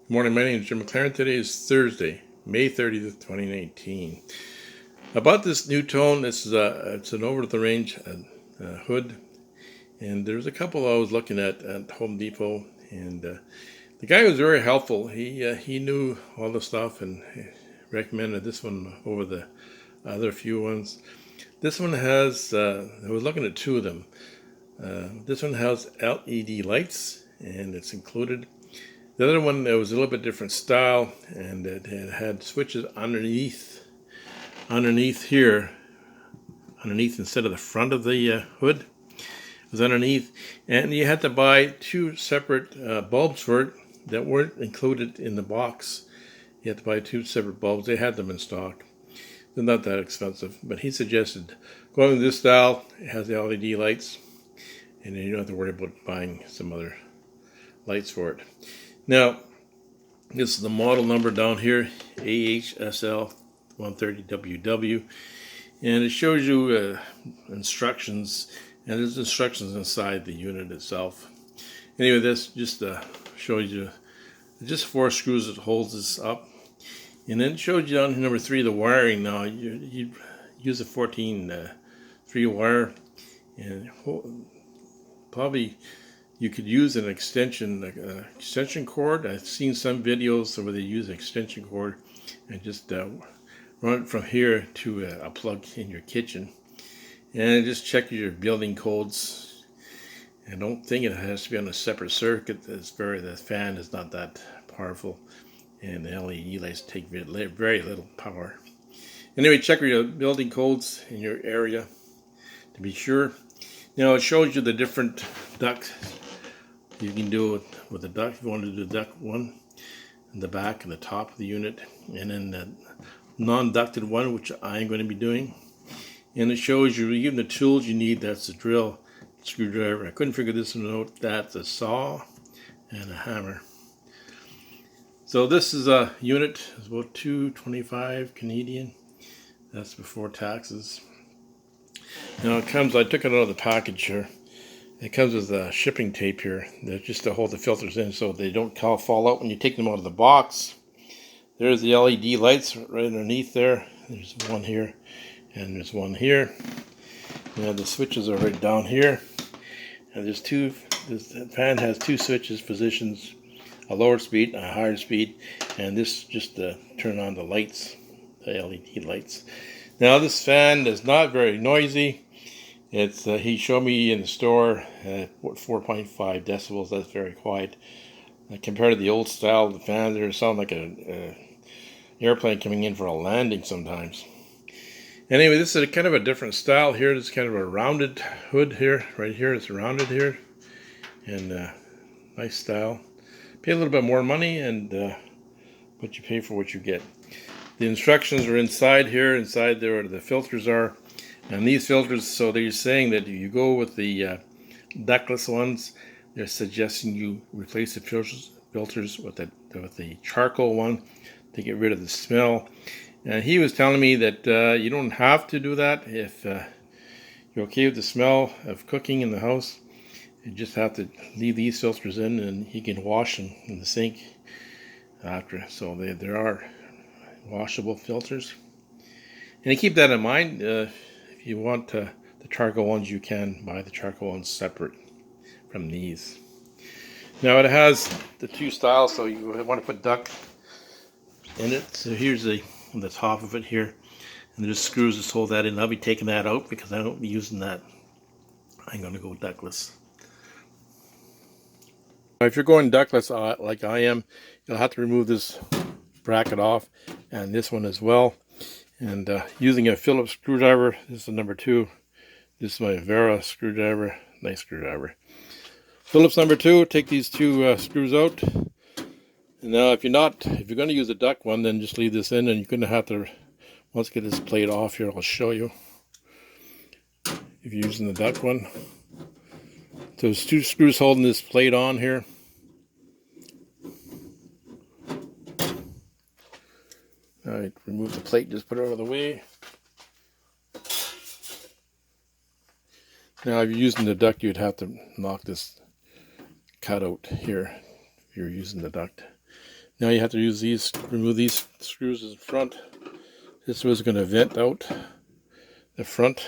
Good morning, my name is Jim McLaren. Today is Thursday, May 30th, 2019. About this NuTone, it's an over-the-range hood, and there's a couple I was looking at Home Depot, and the guy was very helpful. He knew all the stuff and recommended this one over the other few ones. This one has, I was looking at two of them. This one has LED lights, and it's included. The other one, it was a little bit different style, and it had switches underneath here, underneath instead of the front of the hood. It was underneath, and you had to buy two separate bulbs for it that weren't included in the box. You had to buy two separate bulbs. They had them in stock. They're not that expensive, but he suggested going with this style. It has the LED lights, and then you don't have to worry about buying some other lights for it. Now, this is the model number down here, AHSL 130WW, and it shows you instructions, and there's instructions inside the unit itself. Anyway, this just shows you just 4 screws that holds this up, and then it shows you down here number 3 the wiring. Now you use a 14-3 wire, and probably you could use an extension cord. I've seen some videos where they use an extension cord and just run it from here to a plug in your kitchen. And just check your building codes. I don't think it has to be on a separate circuit. The fan is not that powerful, and the LED lights take very little power. Anyway, check your building codes in your area to be sure. Now it shows you the different ducts. You can do it with the duct. If you want to do the duct one in the back and the top of the unit, and then the non-ducted one, which I'm going to be doing. And it shows you even the tools you need. That's a drill, screwdriver. I couldn't figure this one out. That's a saw and a hammer. So this is a unit. It's about $2.25 Canadian. That's before taxes. Now it comes. I took it out of the package here. It comes with shipping tape here, just to hold the filters in so they don't fall out when you take them out of the box. There's the LED lights right underneath there. There's one here, and there's one here. Now the switches are right down here. And there's two. This fan has 2 switches, positions, a lower speed, a higher speed, and this just to turn on the lights, the LED lights. Now this fan is not very noisy. It's he showed me in the store 4.5 decibels. That's very quiet. Compared to the old style, the fans there sound like an airplane coming in for a landing sometimes. Anyway, this is a kind of a different style here. It's kind of a rounded hood here, right here. It's rounded here, and nice style. Pay a little bit more money, and but you pay for what you get. The instructions are inside here. Inside there where the filters are. And these filters, so they're saying that if you go with the ductless ones, they're suggesting you replace the filters with the charcoal one to get rid of the smell. And he was telling me that you don't have to do that if you're okay with the smell of cooking in the house. You just have to leave these filters in, and he can wash them in the sink after. So there are washable filters. And keep that in mind. If you want the charcoal ones, you can buy the charcoal ones separate from these. Now it has the 2 styles, so you want to put duct in it. So here's the top of it here, and there's screws to hold that in. I'll be taking that out because I won't be using that. I'm going to go ductless. If you're going ductless like I am, you'll have to remove this bracket off, and this one as well. And using a Phillips screwdriver, this is the number 2. This is my Vera screwdriver, nice screwdriver. Phillips number 2. Take these 2 screws out. And now, if you're going to use the duct one, then just leave this in, and you're going to have to once get this plate off here. I'll show you. If you're using the duct one, so there's 2 screws holding this plate on here. Alright, remove the plate, just put it out of the way. Now if you're using the duct, you'd have to knock this cutout here if you're using the duct. Now you have to use these, remove these screws in front. This was going to vent out the front.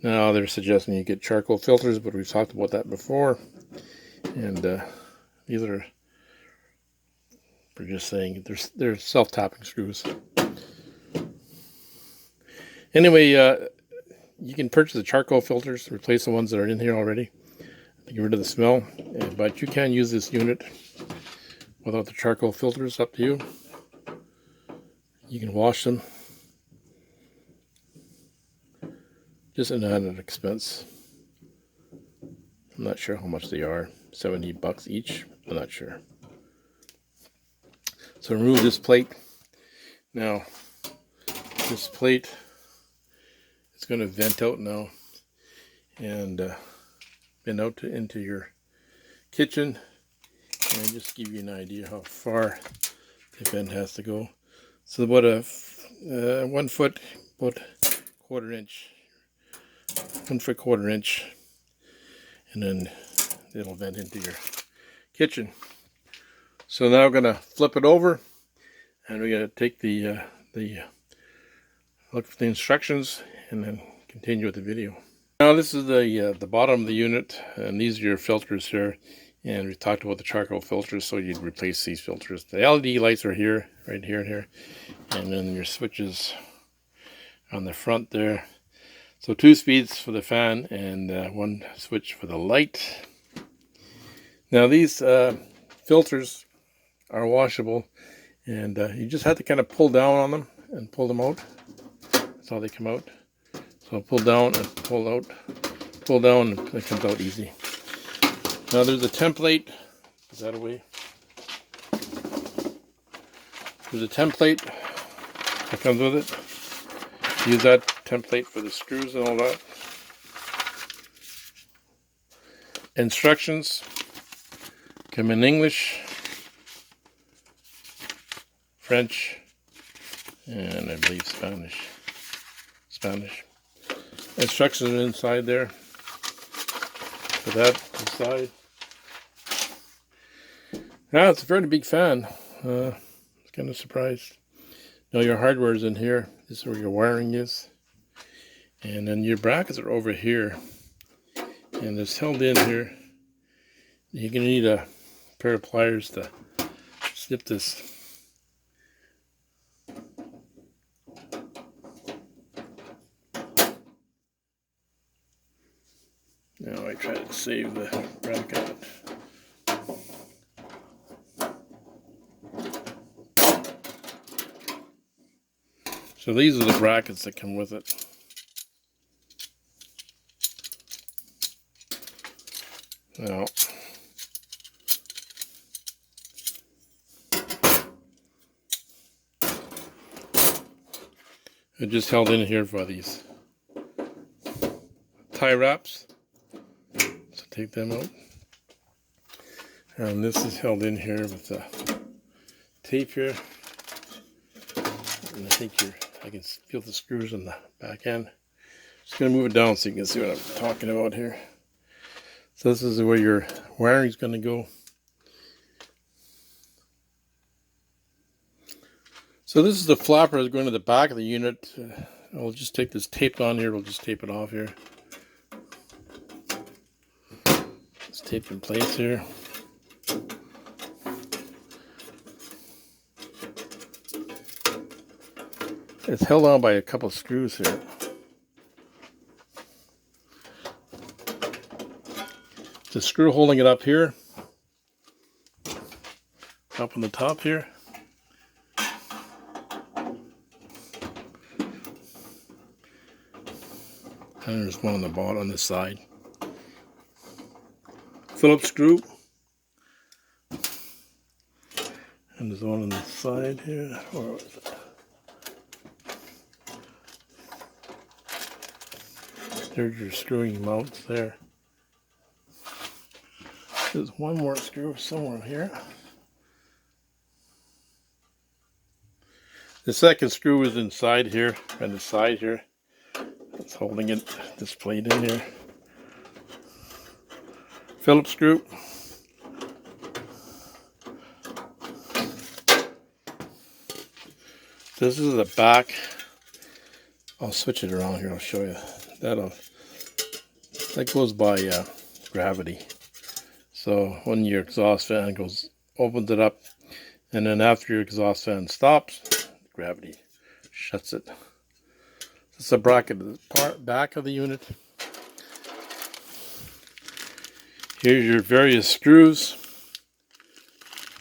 Now they're suggesting you get charcoal filters, but we've talked about that before. And these are, we're just saying, they're self-tapping screws. Anyway, you can purchase the charcoal filters, replace the ones that are in here already, to get rid of the smell. But you can use this unit without the charcoal filters, up to you. You can wash them. Just an added expense. I'm not sure how much they are. $70 each. I'm not sure. So remove this plate. Now, this plate is going to vent out now and vent out into your kitchen. And just give you an idea how far the vent has to go. So about a 1 foot, about 1/4 inch. 1 foot 1/4 inch. And then it'll vent into your kitchen. So now we're going to flip it over, and we're going to take the look for the instructions and then continue with the video. Now this is the bottom of the unit, and these are your filters here. And we talked about the charcoal filters, so you'd replace these filters. The LED lights are here, right here and here, and then your switches on the front there. So 2 speeds for the fan and 1 switch for the light. Now these filters are washable, and you just have to kind of pull down on them and pull them out. That's how they come out. So pull down and pull out, pull down, and it comes out easy. Now there's a template. Is that away? There's a template that comes with it. Use that template for the screws and all that. Instructions come in English, French, and I believe Spanish. Instructions are inside there. For that inside. Now it's a very big fan. I was kind of surprised. Now your hardware is in here. This is where your wiring is. And then your brackets are over here. And it's held in here. You're going to need a pair of pliers to snip this. Now I try to save the bracket. So these are the brackets that come with it. Now, it just held in here by these tie wraps. So take them out. And this is held in here with the tape here. And I think I can feel the screws on the back end. Just going to move it down so you can see what I'm talking about here. So this is where your wiring is going to go. So this is the flapper that's going to the back of the unit. I'll just take this tape on here. We'll just tape it off here. It's taped in place here. It's held on by a couple of screws here. The screw holding it up here, up on the top here. And there's one on the bottom on this side. Phillips screw. And there's one on the side here. Where was it? There's your screwing mounts there. There's one more screw somewhere here. The second screw is inside here, on the side here. It's holding it, this plate in here. Phillips screw. So this is the back. I'll switch it around here. I'll show you. That goes by gravity. So when your exhaust fan opens it up, and then after your exhaust fan stops, gravity shuts it. It's the bracket at the back of the unit. Here's your various screws.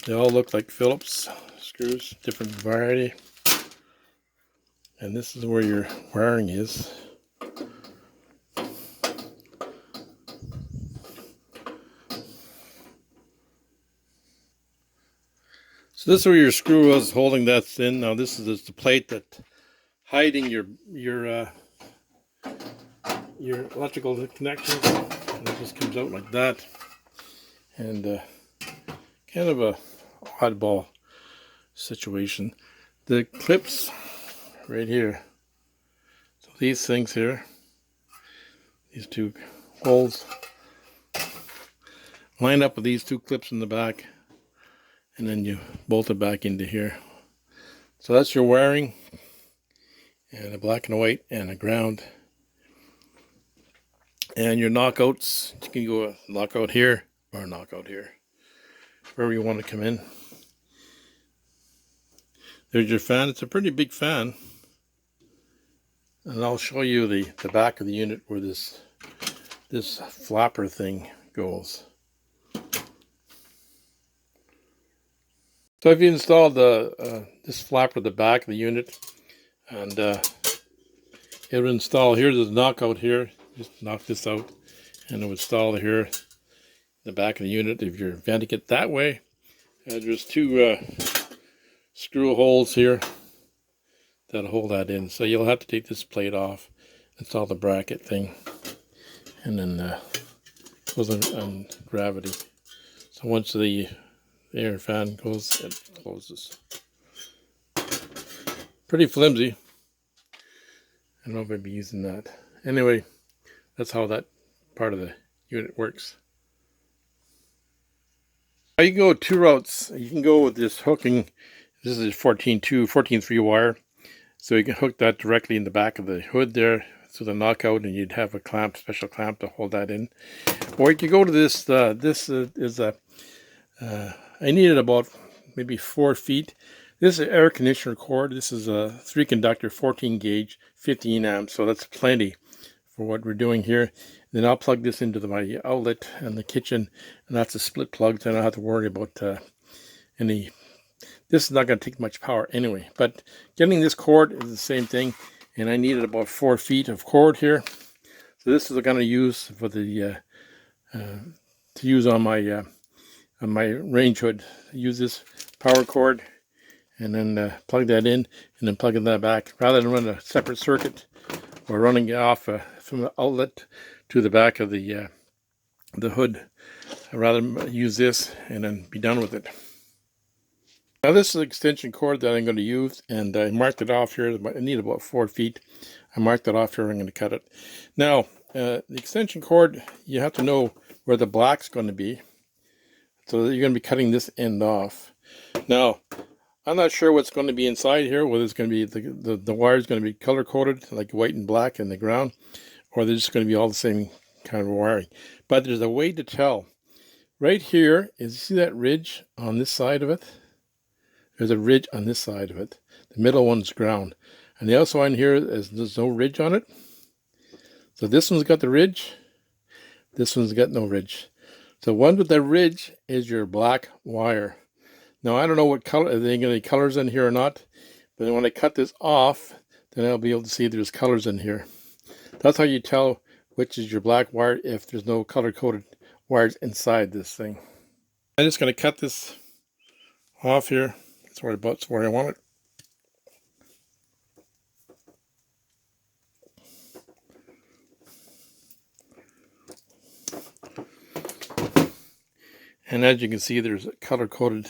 They all look like Phillips screws, different variety. And this is where your wiring is. So this is where your screw is holding that in. Now this is the plate that hiding your electrical connections. And it just comes out like that. And kind of a oddball situation. The clips right here. So these things here, these two holes, line up with these two clips in the back, and then you bolt it back into here. So that's your wiring, and a black and a white and a ground. And your knockouts, you can go a knockout here or a knockout here, wherever you want to come in. There's your fan. It's a pretty big fan. And I'll show you the back of the unit where this flapper thing goes. So if you install this flapper at the back of the unit, and it would install here, there's a knockout here, just knock this out, and it would install here, the back of the unit. If you're venting it that way, there's two screw holes here that'll hold that in. So you'll have to take this plate off, install the bracket thing, and then goes on gravity. So once the air fan goes, it closes. Pretty flimsy. I don't know if I'd be using that. Anyway, that's how that part of the unit works. You can go two routes. You can go with this hooking. This is 14.3 wire. So you can hook that directly in the back of the hood there through the knockout, and you'd have a clamp, special clamp to hold that in. Or you could go to this. I needed about maybe 4 feet. This is an air conditioner cord. This is a 3 conductor, 14 gauge, 15 amps. So that's plenty for what we're doing here. Then I'll plug this into my outlet in the kitchen, and that's a split plug. So I don't have to worry about any. This is not going to take much power anyway. But getting this cord is the same thing, and I needed about 4 feet of cord here. So this is what I'm going to use for the to use on my range hood. Use this power cord, and then plug that in, and then plug that back. Rather than run a separate circuit or running it off from the outlet to the back of the hood, I'd rather use this and then be done with it. Now this is an extension cord that I'm going to use, and I marked it off here. I need about 4 feet. I marked it off here. I'm going to cut it. Now the extension cord, you have to know where the black's going to be. So you're going to be cutting this end off. Now, I'm not sure what's going to be inside here, whether it's going to be the wire is going to be color coded like white and black in the ground, or they're just going to be all the same kind of wiring. But there's a way to tell. Right here is, you see that ridge on this side of it? There's a ridge on this side of it. The middle one's ground. And the other one here there's no ridge on it. So this one's got the ridge. This one's got no ridge. So one with the ridge is your black wire. Now I don't know what color, are there any colors in here or not? But when I cut this off, then I'll be able to see there's colors in here. That's how you tell which is your black wire if there's no color-coded wires inside this thing. I'm just going to cut this off here. That's where I want it. And as you can see, there's a color-coded,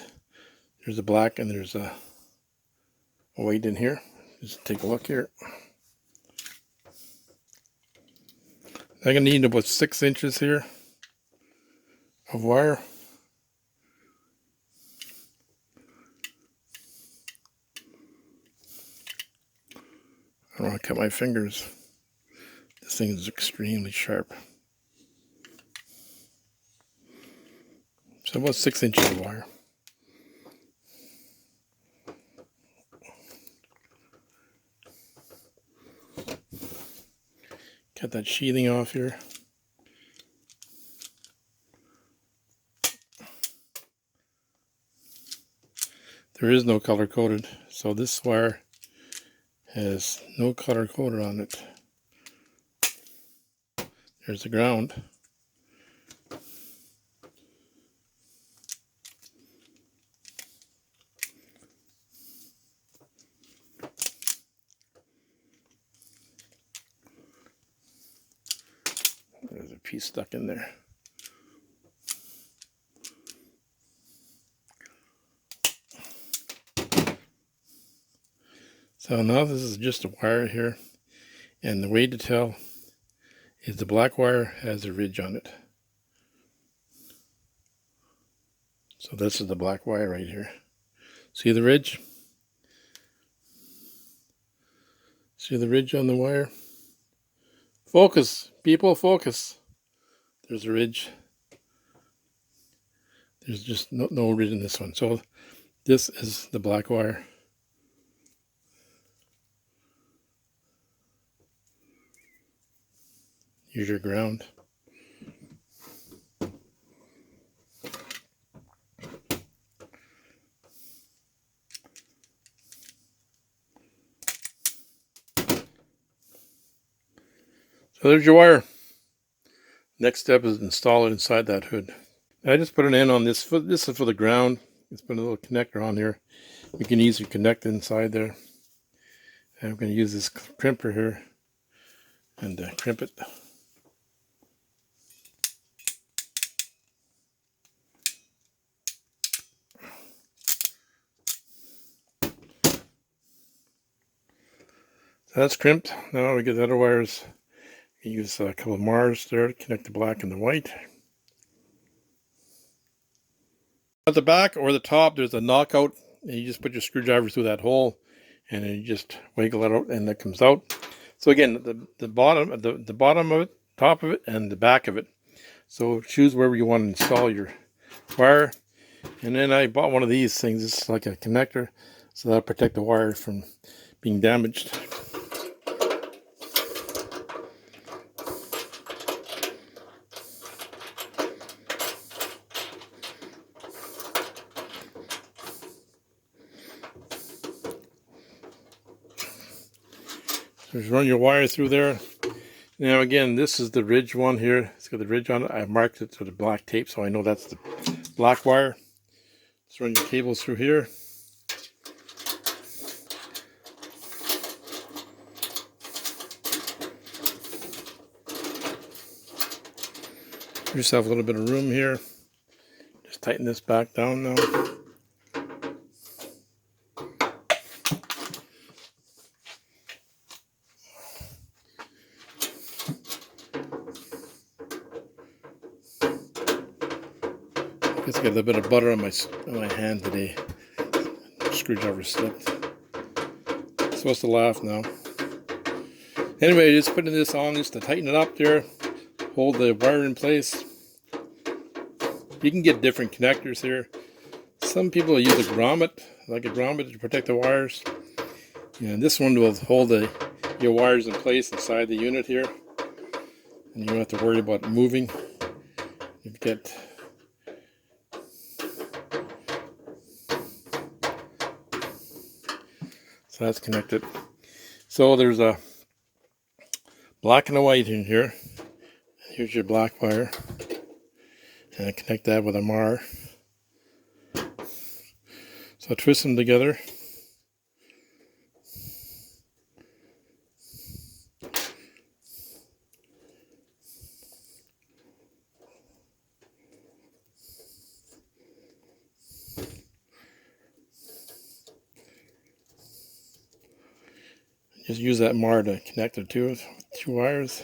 there's a black and there's a white in here. Just take a look here. I'm going to need about 6 inches here of wire. I don't want to cut my fingers. This thing is extremely sharp. So about 6 inches of wire. Cut that sheathing off here. There is no color coded, so this wire has no color coded on it. There's the ground. There's a piece stuck in there. So now this is just a wire here, and the way to tell is the black wire has a ridge on it. So this is the black wire right here. See the ridge? See the ridge on the wire? Focus, people, focus. There's a ridge. There's just no ridge in this one. So this is the black wire. Here's your ground. So there's your wire. Next step is install it inside that hood. I just put an end on this. This is for the ground. Just put a little connector on here. You can easily connect inside there. And I'm going to use this crimper here and crimp it. So that's crimped. Now we get the other wires. You use a couple of Mars there to connect the black and the white. At the back or the top, there's a knockout, and you just put your screwdriver through that hole, and then you just wiggle it out, and it comes out. So again, the bottom of it, top of it, and the back of it. So choose wherever you want to install your wire. And then I bought one of these things. It's like a connector, so that'll protect the wire from being damaged. Just run your wire through there. Now again, this is the ridge one here. It's got the ridge on it. I marked it with the black tape, so I know that's the black wire. Just run your cables through here. Give yourself a little bit of room here. Just tighten this back down now. I guess I got a little bit of butter on my hand today. Screwdriver slipped. I'm supposed to laugh now. Anyway, just putting this on just to tighten it up there. Hold the wire in place. You can get different connectors here. Some people use a grommet, like a grommet to protect the wires. And this one will hold your wires in place inside the unit here. And you don't have to worry about moving. You get so that's connected. So there's a black and a white in here. Here's your black wire. And I connect that with a Mar. So twist them together. Just use that Mar to connect the two wires.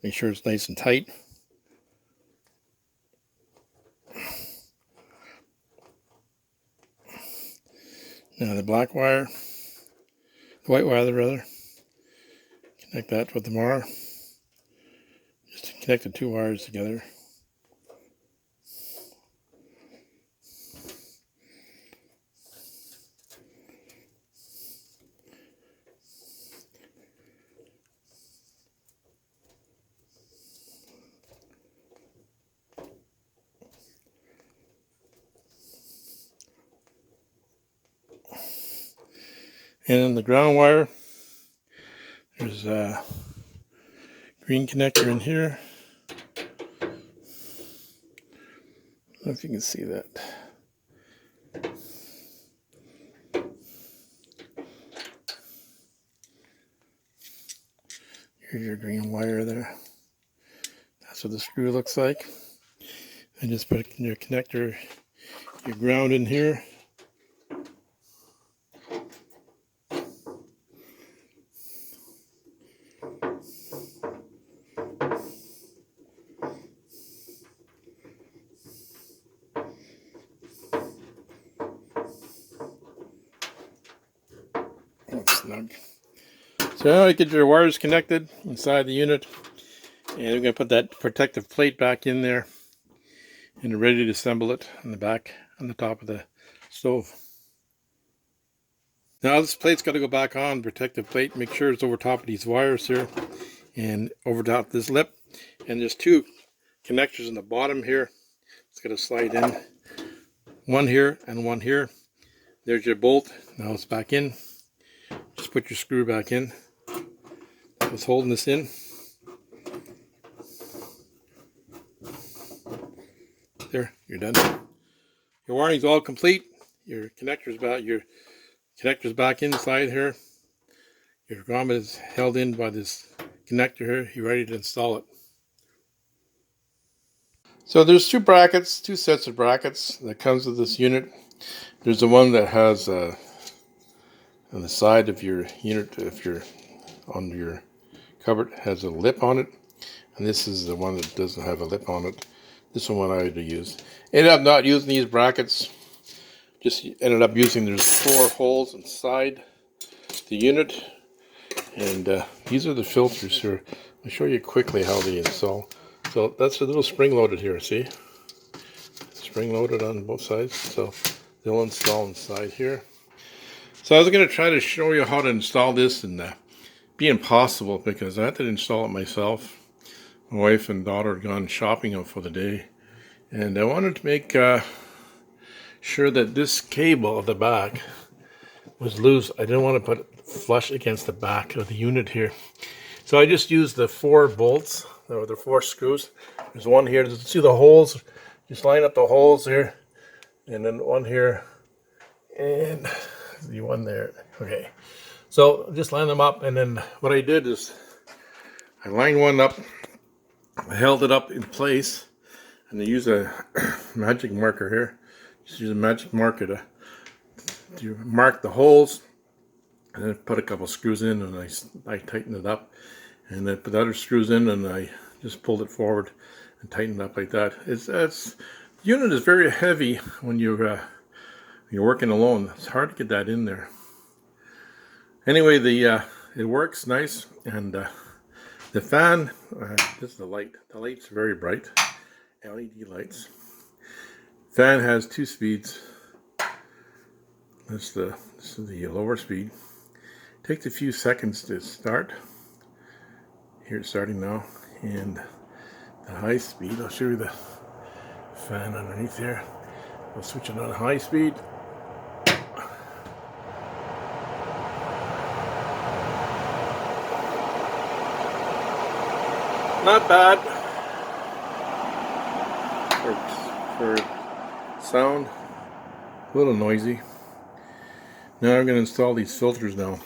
Make sure it's nice and tight. Now the black wire, the white wire rather, connect that with the wire. Just connect the two wires together. And then the ground wire, there's a green connector in here. I don't know if you can see that. Here's your green wire there. That's what the screw looks like. And just put your connector, your ground in here. That's snug. So now you get your wires connected inside the unit, and we're going to put that protective plate back in there, and we're ready to assemble it on the back, on the top of the stove. Now this plate's got to go back on, protective plate. Make sure it's over top of these wires here, and over top this lip. And there's two connectors in the bottom here. It's got to slide in. One here and one here. There's your bolt. Now it's back in. Just put your screw back in. It's holding this in. There, you're done. Your wiring's all complete. Your connector's back inside here. Your grommet is held in by this connector here. You're ready to install it. So there's two sets of brackets that comes with this unit. There's the one that has on the side of your unit, if you're on your cupboard, has a lip on it, and this is the one that doesn't have a lip on it. This is the one I had to use. Ended up not using these brackets. Just ended up using, there's 4 holes inside the unit, and these are the filters here. I'll show you quickly how they install. So that's a little spring loaded here, see? Spring loaded on both sides, so they'll install inside here. So I was going to try to show you how to install this, and be impossible because I had to install it myself. My wife and daughter had gone shopping for the day, and I wanted to make sure that this cable at the back was loose. I didn't want to put it flush against the back of the unit here. So I just used the 4 bolts, or the 4 screws. There's one here. See the holes? Just line up the holes here, and then one here, and the one there. Okay. So just line them up, and then what I did is I lined one up, I held it up in place, and I use a magic marker here. Just use a magic marker to mark the holes, and then put a couple screws in, and I tighten it up, and then put the other screws in, and I just pulled it forward and tighten it up like that. The unit is very heavy when you're working alone. It's hard to get that in there. Anyway, it works nice, and the fan. This is the light. The light's very bright. LED lights. Fan has 2 speeds. This is the lower speed. Takes a few seconds to start. Here it's starting now, and the high speed. I'll show you the fan underneath here. I'll switch it on high speed. Not bad for sound. A little noisy. Now I'm going to install these filters now.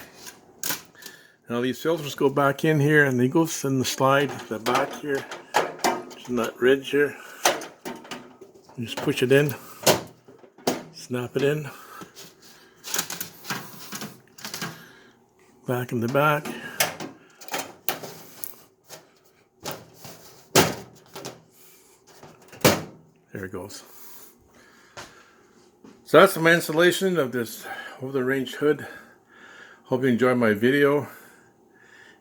Now these filters go back in here, and they go in the slide, the back here, just in that ridge here. You just push it in, snap it in, back in the back. There it goes. So that's my installation of this over the range hood. Hope you enjoyed my video.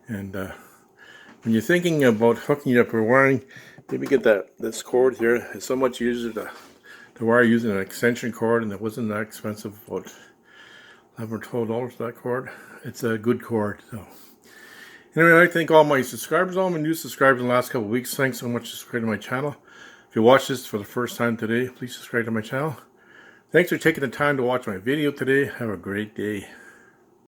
And when you're thinking about hooking up or wiring, maybe get this cord here. It's so much easier to wire using an extension cord, and it wasn't that expensive, about $11 or $12 for that cord. It's a good cord. So anyway, I'd like to thank all my subscribers, all my new subscribers in the last couple of weeks. Thanks so much for subscribing to my channel. If you watch this for the first time today, please subscribe to my channel. Thanks for taking the time to watch my video today. Have a great day.